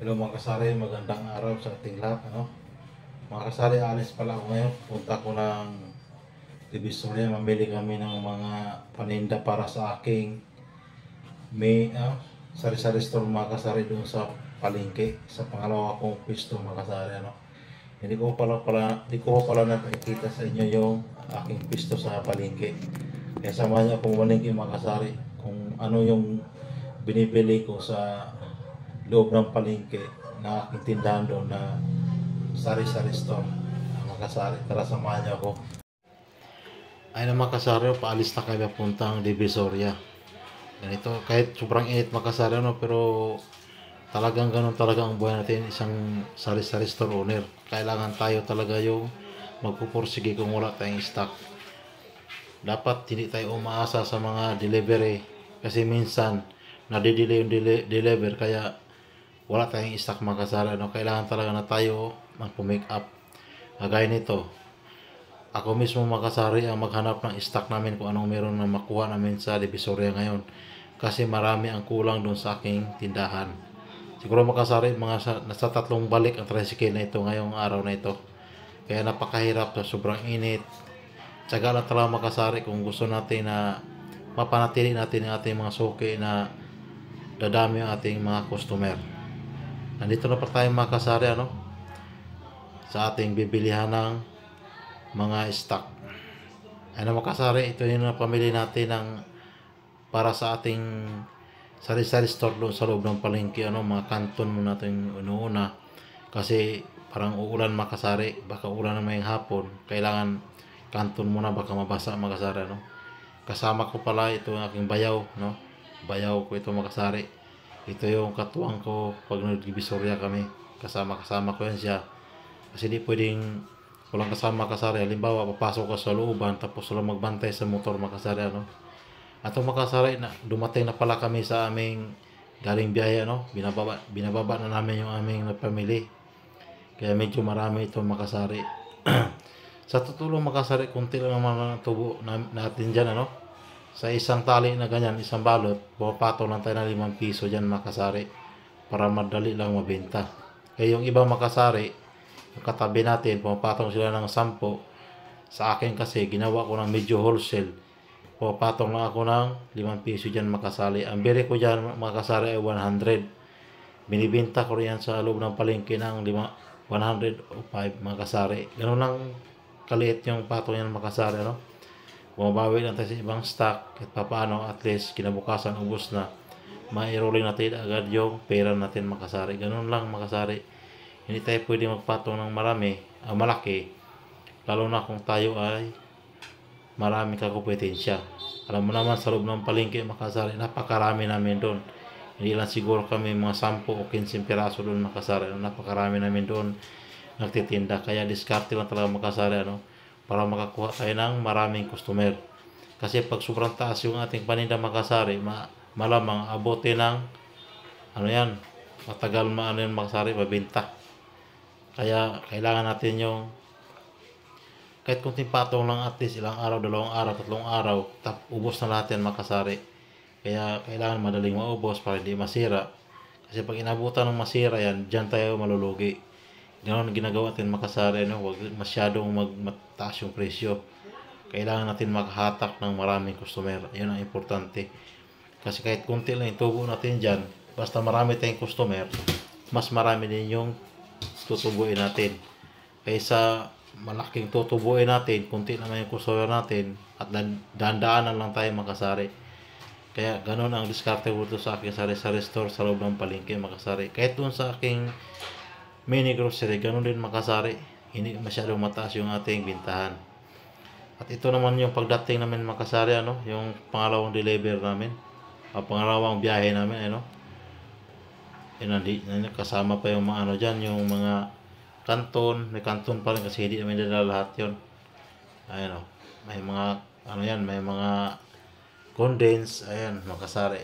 Hello mga kasari, magandang araw sa ating lahat. Mga kasari, alis pala ako ngayon. Punta ko ng Divisoria, mamili kami ng mga paninda para sa aking may sari-sari store mga kasari doon sa palengke. Sa pangalawa kong pwesto mga kasari. Hindi ko pala nakikita sa inyo yung aking pwesto sa palengke. Kaya samahan niyo akong malingki mga kasari kung ano yung binibili ko sa loob ng palengke na aking tindahan doon na sari-sari store. Mga kasari, tara samahan niyo ako. Ayun mga kasari, paalis na kami papuntang Divisoria. Ganito, kahit sobrang init mga kasari, pero talagang ganun talaga ang buhay natin, isang sari-sari store owner. Kailangan tayo talaga yung magpupursige kung wala tayong stock. Dapat hindi tayo umaasa sa mga delivery kasi minsan nadidelay yung deliver kaya wala tayong stock mga kasari. Kailangan talaga na tayo magpo-make up. Kagaya nito, ako mismo mga kasari ang maghanap ng stock namin kung anong meron na makuha namin sa Divisoria ngayon. Kasi marami ang kulang doon sa aking tindahan. Siguro mga kasari, nasa 3 balik ang tricycle na ito ngayong araw na ito. Kaya napakahirap sa sobrang init. Tsaga lang talaga mga kasari kung gusto natin na mapanatili natin ang ating mga suki na dadami ang ating mga customer. Nandito na pa tayo mga kasari sa ating bibilihan ng mga stock. Mga kasari, ito yung napamili natin ng para sa ating sari-sari store doon sa loob ng palengke. Mga kanton muna natin inuuna kasi parang uulan mga kasari, baka ulan na may hapon, kailangan kanton muna baka mabasa mga kasari. Kasama ko pala ito ang aking bayaw, bayaw ko ito mga kasari. Ito yung katuwang ko pag nag-Divisoria kami, kasama ko yan siya kasi di pwedeng walang kasama kasari. Halimbawa papasok ka sa looban tapos wala magbantay sa motor mga kasari. At mga kasari, na dumating na pala kami sa aming galing biyahe. Binababa na namin yung aming pamilya, kaya medyo marami ito mga kasari. Sa tutulong mga kasari, kunti lang naman ang tubo natin dyan. Sa isang tali na ganyan, isang balot, pumapatong lang tayo ng 5 piso dyan mga kasari para madali lang mabenta. Kaya yung ibang mga kasari, yung katabi natin, pumapatong sila ng 10. Sa akin kasi, ginawa ko ng medyo wholesale. Pumapatong lang ako ng 5 piso dyan mga kasari. Ang bili ko dyan mga kasari ay 100. Binibenta ko riyan sa loob ng palengke ng 105 mga kasari. Ganun lang kaliit yung patong yan mga kasari. Bumabawi lang tayo sa ibang stock kahit papaano, at least kinabukasan ubos na, ma-rolling natin agad yung pera natin mga kasari. Ganun lang mga kasari. Hindi tayo pwede magpatong ng malaki, lalo na kung tayo ay marami kakompetensya. Alam mo naman sa loob ng palengke mga kasari, napakarami namin doon. Hindi lang siguro kami mga 10 o 15 piraso doon mga kasari. Napakarami namin doon nagtitinda, kaya diskarte lang talaga mga kasari para makakuha tayo ng maraming customer. Kasi pag sobrang taas yung ating paninda mga kasari, malamang abuti ng matagal yan mga kasari mabenta. Kaya kailangan natin yung kahit kunting patong lang, at least ilang araw, 2 araw, 3 araw, ubos na lahat yan mga kasari. Kaya kailangan madaling maubos para hindi masira. Kasi pag inabutan ng masira yan, dyan tayo malulugi. Ganun ang ginagawa natin mga kasari. Huwag masyadong mataas yung presyo. Kailangan natin makahatak ng maraming customer. Yun ang importante. Kasi kahit kunti lang yung tubo natin dyan, basta marami tayong customer, mas marami din yung tutubuin natin. Kaysa malaking tutubuin natin, kunti naman yung customer natin, at dandaanan lang tayo mga kasari. Kaya ganun ang diskarte ko sa aking sari-sari store sa loob ng palengke mga kasari. Kahit doon sa aking mini grocery, ganun din mga kasari. Hindi masyadong mataas yung ating bintahan. At ito naman yung pagdating namin mga kasari, yung pangalawang deliver namin, pangalawang biyahe namin, kasama pa yung mga dyan, yung mga kanton. May kanton pa rin kasi hindi namin dala lahat yun. May mga may mga condense, mga kasari.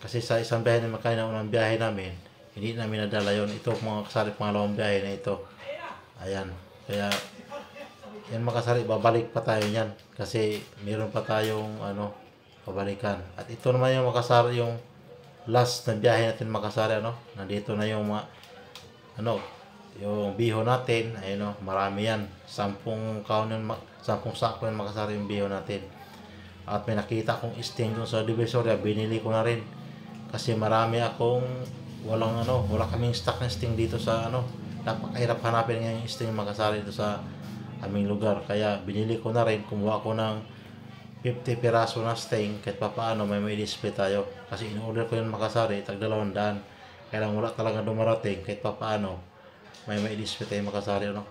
Kasi sa isang biyahe na makain na unang biyahe namin, hindi namin nadala yun. Ito mga kasari, pangalawang biyahe na ito. Kaya yan mga kasari, babalik pa tayo yan kasi meron pa tayong pabalikan. At ito naman yung mga kasari, yung last na biyahe natin mga kasari, ano, nandito na yung mga, ano, yung biho natin. Ayun, no, marami yan, 10 sako yan mga kasari yung biho natin. At may nakita akong sting dun sa Divisoria, binili ko na rin kasi marami akong wala kaming stock na sting dito sa ano, napakahirap hanapin ngayon yung sting mga kasari dito sa aming lugar, kaya binili ko na rin. Kumuha ko ng 50 piraso na sting, kahit papaano may display tayo, kasi in-order ko yung makasari tag 200, kaya lang wala talaga dumarating. Kahit papaano may display tayo makasari, ano,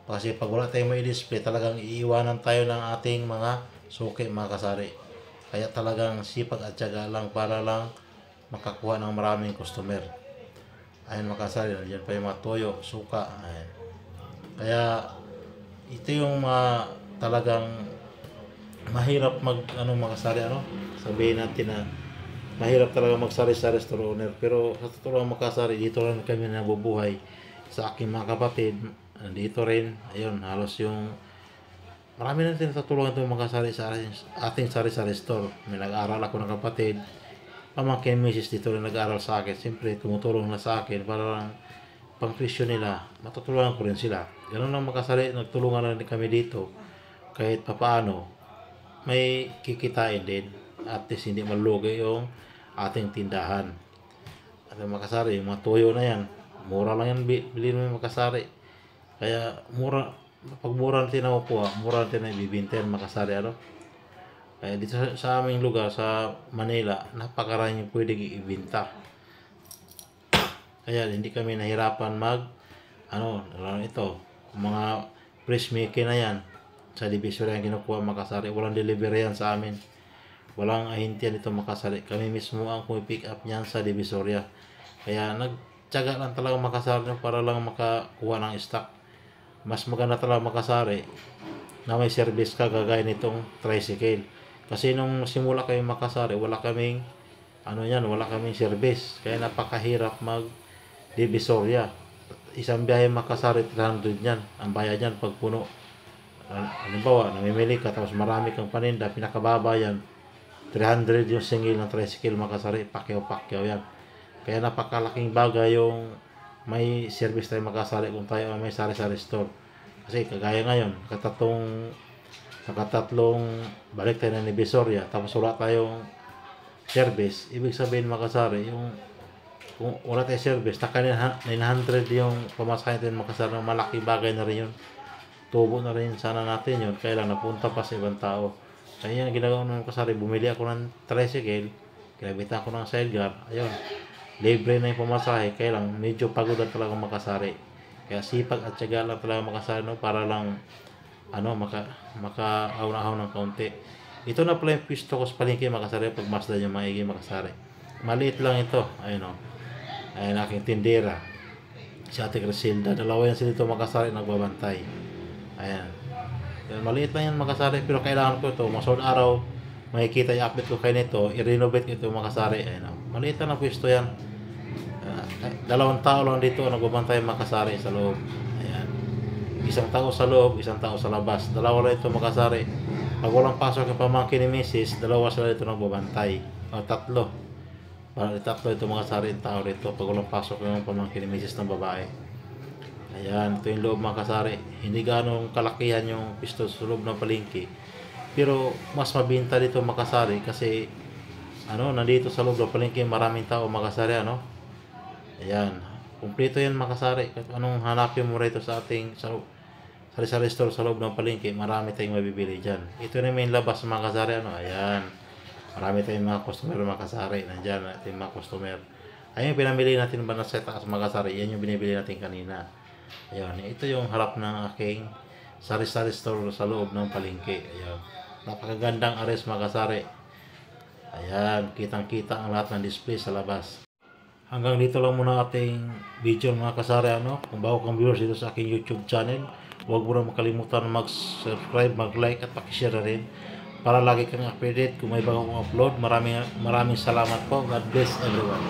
kasi pag wala tayong may display talagang iiwanan tayo ng ating mga suki mga kasari. Kaya talagang sipag at tiyaga lang para lang makakuha ng maraming customer. Ayun mga kasari, nandiyan pa yung mga toyo, suka. Ayun. Kaya ito yung talagang mahirap mga kasari, ano, sabihin natin na mahirap talaga magsari-sari store owner, pero sa totoo lang mga kasari, dito lang kami nabubuhay sa aking mga kapatid. Dito rin, ayun, halos yung marami na tinatulungan itong mga kasari sa ating sari-sari store. May nag-aaral ako ng kapatid, pamangkin misis dito rin nag-aaral sa akin. Siyempre tumutulong na sa akin para lang pang tuition nila, matutulungan ko rin sila. Ganun lang mga kasari, nagtulungan na rin kami dito kahit papaano may kikitain din, at least hindi malugi yung ating tindahan. At mga kasari, yung mga tuyo na yan, mura lang yan, bilhin mo yung mga kasari. Kaya pag mura natin nakukuha, mura natin na ibibintin mga kasari, ano. Kaya dito sa aming lugar sa Manila, napakaraming pwedeng ibinta. Kaya hindi kami nahirapan ito, mga fresh making na yan sa Divisoria ang kinukuha mga kasari. Walang delivery yan sa amin, walang ahintian ito mga kasari, kami mismo ang pick up niyan sa Divisoria. Kaya nagtiyaga lang talaga mga kasari para lang makakuha ng stock. Mas maganda talaga mga kasari na may service ka gagaya nitong tricycle, kasi nung simula kayo mga kasari, wala kaming service, kaya napakahirap mag Divisoria. Isang biyahe mga kasari 300 yan ang bayad yan pag puno. Halimbawa, namimili ka tapos marami kang paninda, pinakababa yan 300 yung single ng tricycle mga kasari, pakyaw yan. Kaya napakalaking bagay yung may service tayo mga kasari kung tayo may sari-sari store. Kasi kagaya ngayon, nakatatlong balik tayo ng Divisoria tapos wala tayong service, ibig sabihin mga kasari, kung wala tayong service, naka 900 yung pamasahe natin mga kasari, malaking bagay na rin yun. Tubo na rin sana natin yun, kaya lang napunta pa sa ibang tao. Kaya yan ginagawa ng kasari, bumili ako ng tricycle, kinabitan ko ng sidecar, ayun, libre na yung pamasahe, kaya lang medyo pagod na talaga makasari. Kaya sipag at tiyaga lang talaga makasari, no, para lang maka-ahon ng kaunti. Ito na pala yung pisto ko sa palengke makasari, pag Mazda yung maigi makasari. Maliit lang ito, ayun o. Ayun aking tindera, si Ate Crisilda, dalawa yan sila ito makasari, nagbabantay. Ayan. Maliit lang yan makasari, pero kailangan ko ito, masunod araw, makikita yung update ko kayo nito, i-renovate ko ito makasari. Ayun o. Maliit lang ang pisto yan. 2 tao lang dito nagbabantay makasari sa loob. Ayan. Isang tao sa loob, isang tao sa labas. Dalawa lang ito makasari. Pag walang pasok yung pamangkin ni Mrs., dalawa sila dito nagbabantay. O 3. Parang 3 ito makasari yung tao dito pag walang pasok yung pamangkin ni Mrs. ng babae. Ayan, ito yung loob makasari. Hindi ganong kalakihan yung pisto sa loob ng palengke, pero mas mabinta dito makasari kasi nandito sa loob ng palengke maraming tao makasari, ano. Ayan, kumpleto yan makasari. Anong hanapin mo rito sa ating sari-sari store sa loob ng palengke, marami tayong mabibili dyan. Ito na may labas makasari, ano. Ayan, marami tayong mga customer makasari. Nandyan natin mga customer. Ayun yung pinamili natin ba na sa taas makasari, yan yung binibili natin kanina. Ayan, ito yung harap ng aking sari-sari store sa loob ng palengke. Ayan, napakagandang ares makasari. Ayan, kitang-kita ang lahat ng display sa labas. Hanggang dito lang muna ating video mga kasari, ano. Kung bago kang viewers dito sa aking YouTube channel, huwag mo na makalimutan mag-subscribe, mag-like at pakishare rin para lagi kang updated kung may bago kong upload. Maraming salamat po. God bless everyone.